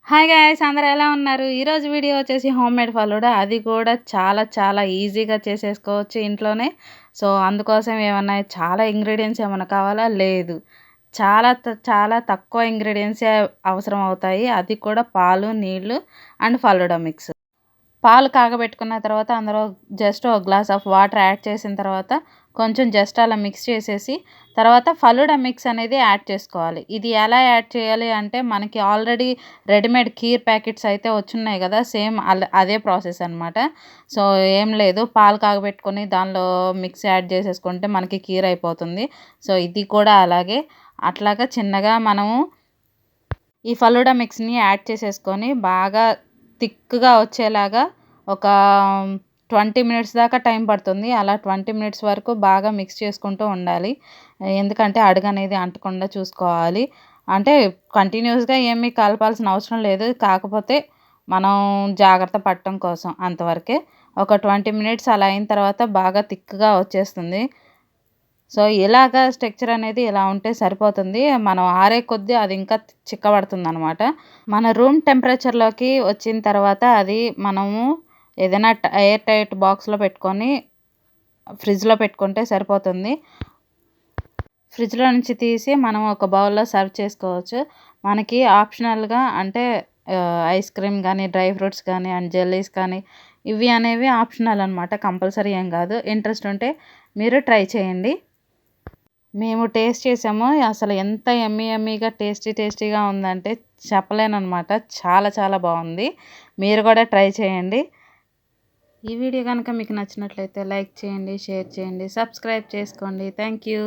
Hi guys అందరూ ఎలా ఉన్నారు? ఈరోజు వీడియో వచ్చేసి హోమ్‌మేడ్ ఫలూడా. అది కూడా చాలా చాలా ఈజీగా చేసేసుకోవచ్చు ఇంట్లోనే. సో, అందుకోసం ఏమన్నా చాలా ఇంగ్రీడియెంట్స్ ఏమన్నా కావాలా? లేదు. చాలా తక్కువ ఇంగ్రీడియెంట్సే అవసరం అవుతాయి. అది కూడా పాలు, నీళ్లు అండ్ ఫలూడా మిక్స్. పాలు కాగబెట్టుకున్న తర్వాత అందులో జస్ట్ ఒక గ్లాస్ ఆఫ్ వాటర్ యాడ్ చేసిన తర్వాత కొంచెం జస్ట్ అలా మిక్స్ చేసేసి తర్వాత ఫలూడా మిక్స్ అనేది యాడ్ చేసుకోవాలి. ఇది ఎలా యాడ్ చేయాలి అంటే మనకి ఆల్రెడీ రెడీమేడ్ కీర్ ప్యాకెట్స్ అయితే వచ్చున్నాయి కదా! సేమ్ అదే ప్రాసెస్ అనమాట. సో, ఏం లేదు పాలు కాగబెట్టుకొని దానిలో మిక్స్ యాడ్ చేసేసుకుంటే మనకి కీర్ అయిపోతుంది. సో, ఇది కూడా అలాగే. అట్లాగా చిన్నగా మనము ఈ ఫలూడా మిక్స్‌ని యాడ్ చేసేసుకొని బాగా థిక్‌గా వచ్చేలాగా ఒక 20 మినిట్స్ దాకా టైం పడుతుంది. అలా 20 మినిట్స్ వరకు బాగా మిక్స్ చేసుకుంటూ ఉండాలి. ఎందుకంటే అడుగనేది అంటకుండా చూసుకోవాలి. అంటే కంటిన్యూస్‌గా ఏమీ కలపాల్సిన అవసరం లేదు. కాకపోతే మనం జాగ్రత్త పడటం కోసం అంతవరకే. ఒక 20 మినిట్స్ అలా అయిన తర్వాత బాగా థిక్‌గా వచ్చేస్తుంది. సో, ఇలాగా స్ట్రక్చర్ అనేది ఇలా ఉంటే సరిపోతుంది. మనం ఆరే కొద్దీ అది ఇంకా చిక్కబడుతుందనమాట. మన రూమ్ టెంపరేచర్‌లోకి వచ్చిన తర్వాత అది మనము ఏదైనా ఎయిర్ టైట్ బాక్స్‌లో పెట్టుకొని ఫ్రిడ్జ్‌లో పెట్టుకుంటే సరిపోతుంది. ఫ్రిడ్జ్‌లో నుంచి తీసి మనం ఒక బౌల్‌లో సర్వ్ చేసుకోవచ్చు. మనకి ఆప్షనల్‌గా అంటే ఐస్ క్రీమ్ గానీ, డ్రై ఫ్రూట్స్ కానీ అండ్ జెల్లీస్ కానీ ఇవి అనేవి ఆప్షనల్ అనమాట. కంపల్సరీ ఏం కాదు. ఇంట్రెస్ట్ ఉంటే మీరు ట్రై చేయండి. మేము టేస్ట్ చేసాము. అసలు ఎంత యమ్మీగా టేస్టీగా ఉందంటే చెప్పలేననమాట. చాలా చాలా బావుంది. మీరు కూడా ట్రై చేయండి. ఈ వీడియో గనుక మీకు నచ్చినట్లయితే లైక్ చేయండి, షేర్ చేయండి, సబ్స్క్రైబ్ చేసుకోండి. Thank you.